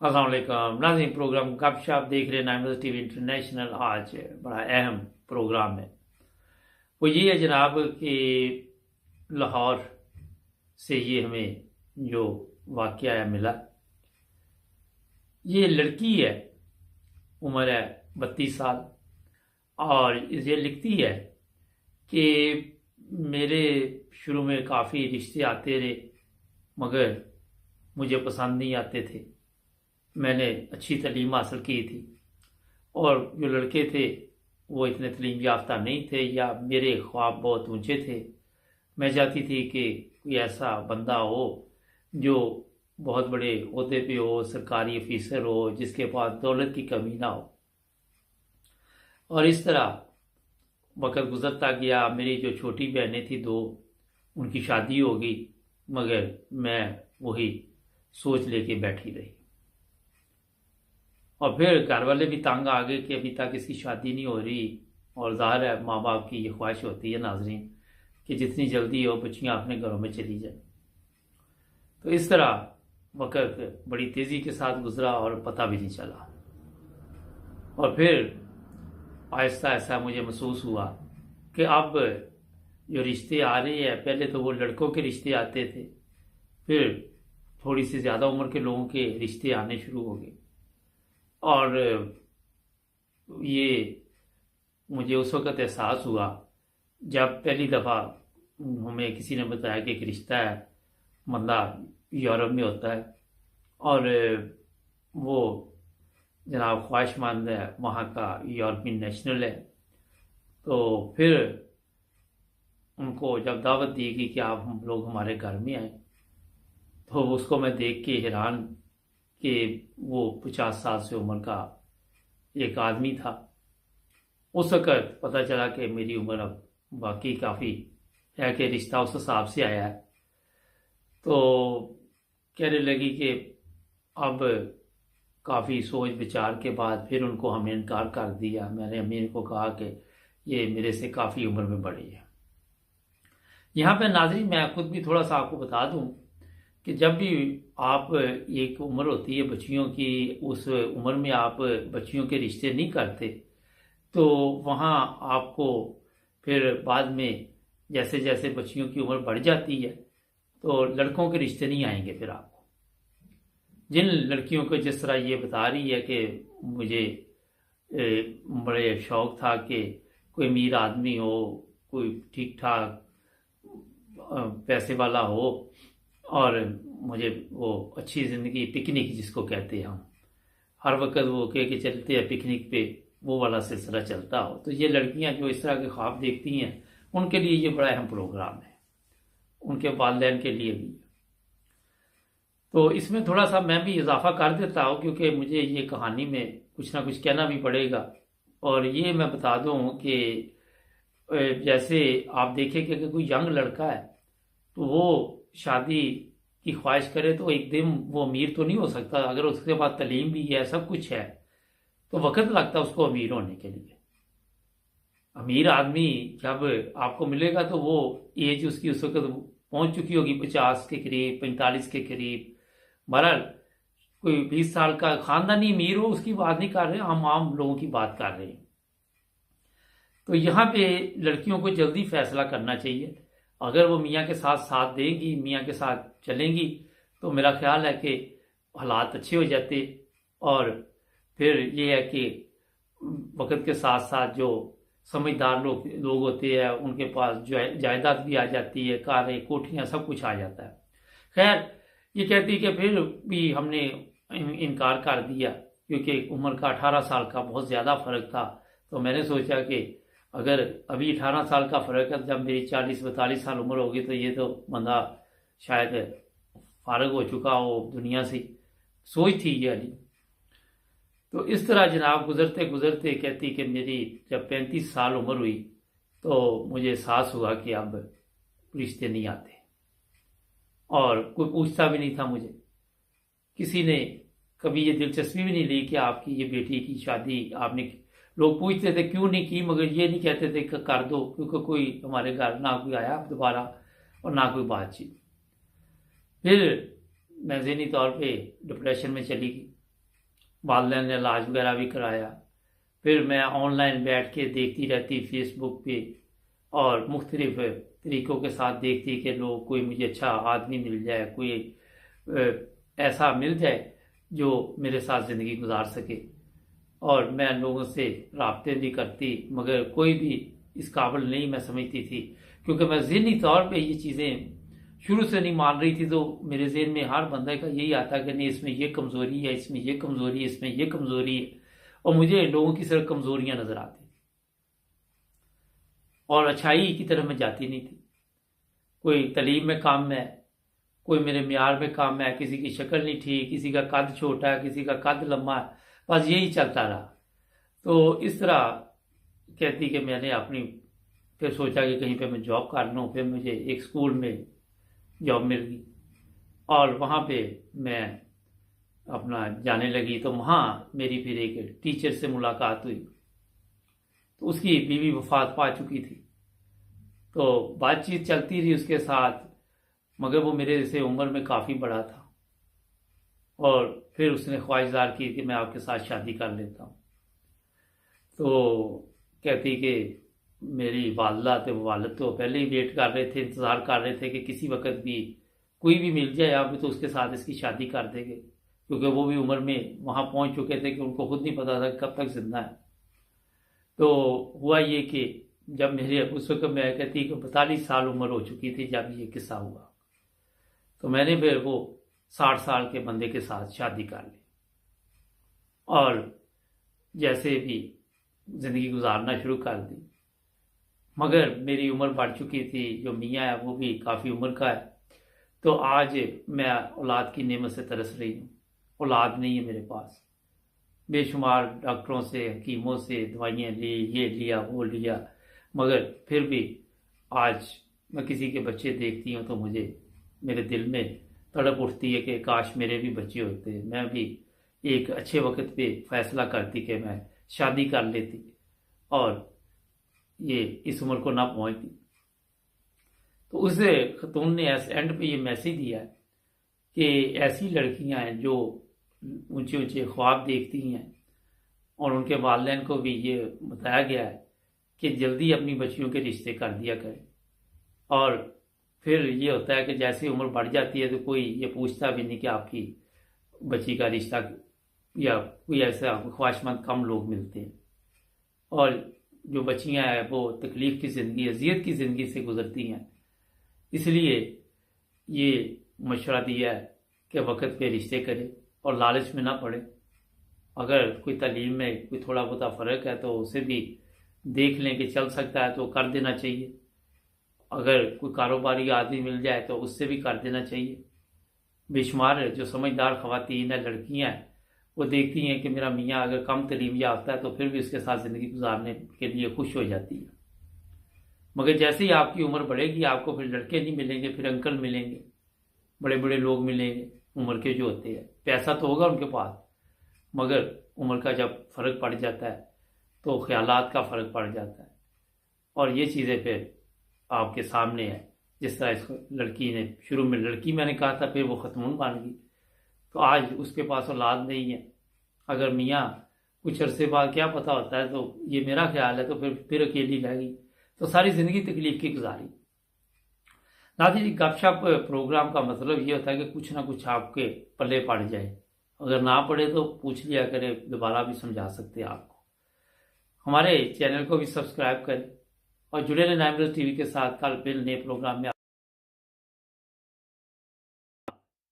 अस्सलाम वालेकुम नाज़रीन, प्रोग्राम गपशप देख रहे हैं नाइमर्स टीवी इंटरनेशनल। आज बड़ा अहम प्रोग्राम है। वो ये है जनाब कि लाहौर से ये हमें जो वाक़या मिला, ये लड़की है, उम्र है 32 साल, और ये लिखती है कि मेरे शुरू में काफ़ी रिश्ते आते रहे मगर मुझे पसंद नहीं आते थे। मैंने अच्छी तालीम हासिल की थी और जो लड़के थे वो इतने तालीम याफ्ता नहीं थे या मेरे ख्वाब बहुत ऊंचे थे। मैं चाहती थी कि कोई ऐसा बंदा हो जो बहुत बड़े ओहदे पे हो, सरकारी अफीसर हो, जिसके पास दौलत की कमी ना हो। और इस तरह वक़्त गुजरता गया। मेरी जो छोटी बहनें थी दो, उनकी शादी हो गई, मगर मैं वही सोच लेके बैठी रही। और फिर घर वाले भी तंग आ गए कि अभी तक इसकी शादी नहीं हो रही। और ज़ाहिर है माँ बाप की ये ख्वाहिश होती है नाज़रीन कि जितनी जल्दी हो बच्चियाँ अपने घरों में चली जाए। तो इस तरह वक़्त बड़ी तेज़ी के साथ गुजरा और पता भी नहीं चला। और फिर आहिस्ता आहिस्ता मुझे महसूस हुआ कि अब जो रिश्ते आ रहे हैं, पहले तो वो लड़कों के रिश्ते आते थे, फिर थोड़ी सी ज़्यादा उम्र के लोगों के रिश्ते आने शुरू हो गए। और ये मुझे उस वक़्त एहसास हुआ जब पहली दफ़ा हमें किसी ने बताया कि एक रिश्ता है, बंदा यूरोप में होता है और वो जनाब ख्वाहिशमंद है, वहाँ का यूरोपियन नेशनल है। तो फिर उनको जब दावत दी गई कि आप हम लोग हमारे घर में आए, तो उसको मैं देख के हैरान कि वो 50 साल से उम्र का एक आदमी था। उस वक़्त पता चला कि मेरी उम्र अब वाकई काफ़ी है कि रिश्ता उस हिसाब से आया है। तो कहने लगी कि अब काफ़ी सोच विचार के बाद फिर उनको हमने इनकार कर दिया। मैंने अम्मी को कहा कि ये मेरे से काफ़ी उम्र में बड़ी है। यहाँ पे नाज़रीन मैं खुद भी थोड़ा सा आपको बता दूँ कि जब भी आप एक उम्र होती है बच्चियों की, उस उम्र में आप बच्चियों के रिश्ते नहीं करते तो वहाँ आपको फिर बाद में जैसे जैसे बच्चियों की उम्र बढ़ जाती है तो लड़कों के रिश्ते नहीं आएंगे। फिर आपको जिन लड़कियों को जिस तरह ये बता रही है कि मुझे बड़े शौक था कि कोई अमीर आदमी हो, कोई ठीक ठाक पैसे वाला हो और मुझे वो अच्छी ज़िंदगी, पिकनिक जिसको कहते हैं हम, हर वक्त वो कह के चलते हैं पिकनिक पे, वो वाला सिलसिला चलता हो। तो ये लड़कियां जो इस तरह के ख्वाब देखती हैं उनके लिए ये बड़ा अहम प्रोग्राम है, उनके वालिदैन के लिए भी। तो इसमें थोड़ा सा मैं भी इजाफा कर देता हूँ क्योंकि मुझे ये कहानी में कुछ ना कुछ कहना भी पड़ेगा। और ये मैं बता दूँ कि जैसे आप देखें कि अगर कोई यंग लड़का है तो वो शादी की ख्वाहिश करे तो एक दिन वो अमीर तो नहीं हो सकता। अगर उसके पास तालीम भी है, सब कुछ है, तो वक्त लगता है उसको अमीर होने के लिए। अमीर आदमी जब आपको मिलेगा तो वो एज उसकी उस वक्त पहुंच चुकी होगी 50 के करीब, 45 के करीब। बहरहाल कोई 20 साल का खानदानी अमीर हो उसकी बात नहीं कर रहे, हम आम लोगों की बात कर रहे हैं। तो यहाँ पे लड़कियों को जल्दी फैसला करना चाहिए। अगर वो मियाँ के साथ साथ देंगी, मियाँ के साथ चलेंगी, तो मेरा ख्याल है कि हालात अच्छे हो जाते। और फिर ये है कि वक्त के साथ साथ जो समझदार लोग होते हैं उनके पास जायदाद भी आ जाती है, कारें, कोठियाँ, सब कुछ आ जाता है। खैर ये कहती है कि फिर भी हमने इनकार कर दिया क्योंकि उम्र का 18 साल का बहुत ज़्यादा फ़र्क था। तो मैंने सोचा कि अगर अभी 18 साल का फ़र्क है, जब मेरी 40-42 साल उम्र होगी तो ये तो बंदा शायद फारग हो चुका हो दुनिया से, सोच थी ये वाली। तो इस तरह जनाब गुजरते गुजरते कहती कि मेरी जब 35 साल उम्र हुई तो मुझे एहसास हुआ कि अब रिश्ते नहीं आते और कोई पूछता भी नहीं था मुझे। किसी ने कभी ये दिलचस्पी भी नहीं ली कि आपकी ये बेटी की शादी आपने, लोग पूछते थे क्यों नहीं की, मगर ये नहीं कहते थे कि कर दो, क्योंकि कोई हमारे घर ना कोई आया दोबारा और ना कोई बातचीत। फिर मैं ज़हनी तौर पे डिप्रेशन में चली गई والدین نے علاج وغیرہ بھی کرایا۔ پھر میں آن لائن بیٹھ کے دیکھتی رہتی فیس بک پہ، اور مختلف طریقوں کے ساتھ دیکھتی کہ لوگ کوئی مجھے اچھا آدمی مل جائے، کوئی ایسا مل جائے جو میرے ساتھ زندگی گزار سکے۔ اور میں لوگوں سے رابطے بھی کرتی، مگر کوئی بھی اس قابل نہیں میں سمجھتی تھی، کیونکہ میں ذہنی طور پہ یہ چیزیں شروع سے نہیں مان رہی تھی۔ تو میرے ذہن میں ہر بندے کا یہی آتا کہ نہیں، اس میں یہ کمزوری ہے، اس میں یہ کمزوری ہے، اس میں یہ کمزوری ہے، اور مجھے لوگوں کی صرف کمزوریاں نظر آتی اور اچھائی کی طرف میں جاتی نہیں تھی۔ کوئی تعلیم میں کام ہے، کوئی میرے معیار میں کام ہے، کسی کی شکل نہیں ٹھیک، کسی کا قد چھوٹا ہے، کسی کا قد لمبا ہے، بس یہی چلتا رہا۔ تو اس طرح کہتی کہ میں نے اپنی پھر سوچا کہ کہیں پہ میں جاب کر لوں۔ پھر مجھے ایک اسکول میں جاب مل گئی، اور وہاں پہ میں اپنا جانے لگی۔ تو وہاں میری پھر ایک ٹیچر سے ملاقات ہوئی، تو اس کی بیوی وفات پا چکی تھی۔ تو بات چیت چلتی رہی اس کے ساتھ، مگر وہ میرے سے عمر میں کافی بڑا تھا، اور پھر اس نے خواہش ظاہر کی کہ میں آپ کے ساتھ شادی کر لیتا ہوں۔ تو کہتی کہ میری والدہ تھے، والد تو پہلے ہی ویٹ کر رہے تھے، انتظار کر رہے تھے کہ کسی وقت بھی کوئی بھی مل جائے آپ تو اس کے ساتھ اس کی شادی کر دیں گے، کیونکہ وہ بھی عمر میں وہاں پہنچ چکے تھے کہ ان کو خود نہیں پتا تھا کہ کب تک زندہ ہے۔ تو ہوا یہ کہ جب میرے اس وقت میں کہتی کہ 42 سال عمر ہو چکی تھی جب یہ قصہ ہوا، تو میں نے پھر وہ 60 سال کے بندے کے ساتھ شادی کر لی، اور جیسے بھی زندگی گزارنا شروع کر دی۔ مگر میری عمر بڑھ چکی تھی، جو میاں ہے وہ بھی کافی عمر کا ہے۔ تو آج میں اولاد کی نعمت سے ترس رہی ہوں، اولاد نہیں ہے میرے پاس۔ بے شمار ڈاکٹروں سے، حکیموں سے دوائیاں لی، یہ لیا وہ لیا، مگر پھر بھی آج میں کسی کے بچے دیکھتی ہوں تو مجھے میرے دل میں تڑپ اٹھتی ہے کہ کاش میرے بھی بچے ہوتے، میں بھی ایک اچھے وقت پہ فیصلہ کرتی کہ میں شادی کر لیتی اور یہ اس عمر کو نہ پہنچتی۔ تو اس خاتون نے اینڈ پہ یہ میسیج دیا ہے کہ ایسی لڑکیاں ہیں جو اونچے اونچے خواب دیکھتی ہیں، اور ان کے والدین کو بھی یہ بتایا گیا ہے کہ جلدی اپنی بچیوں کے رشتے کر دیا کریں۔ اور پھر یہ ہوتا ہے کہ جیسے عمر بڑھ جاتی ہے تو کوئی یہ پوچھتا بھی نہیں کہ آپ کی بچی کا رشتہ، یا کوئی ایسا خواہش مند کم لوگ ملتے ہیں، اور جو بچیاں ہیں وہ تکلیف کی زندگی، اذیت کی زندگی سے گزرتی ہیں۔ اس لیے یہ مشورہ دیا ہے کہ وقت پہ رشتے کرے اور لالچ میں نہ پڑے۔ اگر کوئی تعلیم میں کوئی تھوڑا بہت فرق ہے تو اسے بھی دیکھ لیں کہ چل سکتا ہے تو کر دینا چاہیے۔ اگر کوئی کاروباری آدمی مل جائے تو اس سے بھی کر دینا چاہیے۔ بے شمار جو سمجھدار خواتین ہیں، لڑکیاں ہیں، وہ دیکھتی ہیں کہ میرا میاں اگر کم تعلیم یافتہ ہے تو پھر بھی اس کے ساتھ زندگی گزارنے کے لیے خوش ہو جاتی ہے۔ مگر جیسے ہی آپ کی عمر بڑھے گی آپ کو پھر لڑکے نہیں ملیں گے، پھر انکل ملیں گے، بڑے بڑے لوگ ملیں گے عمر کے جو ہوتے ہیں۔ پیسہ تو ہوگا ان کے پاس، مگر عمر کا جب فرق پڑ جاتا ہے تو خیالات کا فرق پڑ جاتا ہے، اور یہ چیزیں پھر آپ کے سامنے ہے۔ جس طرح اس لڑکی نے شروع میں لڑکی میں نے کہا تھا، پھر وہ خاتون بن گئی، تو آج اس کے پاس اولاد نہیں ہے۔ اگر میاں کچھ عرصے بعد کیا پتہ ہوتا ہے، تو یہ میرا خیال ہے، تو پھر اکیلی رہ گئی، تو ساری زندگی تکلیف کی گزاری۔ ناظرین جی، گپ شپ پروگرام کا مطلب یہ ہوتا ہے کہ کچھ نہ کچھ آپ کے پلے پڑ جائے، اگر نہ پڑے تو پوچھ لیا کرے، دوبارہ بھی سمجھا سکتے ہیں آپ کو۔ ہمارے چینل کو بھی سبسکرائب کریں اور جڑے رہیں نائم روز ٹی وی کے ساتھ۔ کل پھر نئے پروگرام میں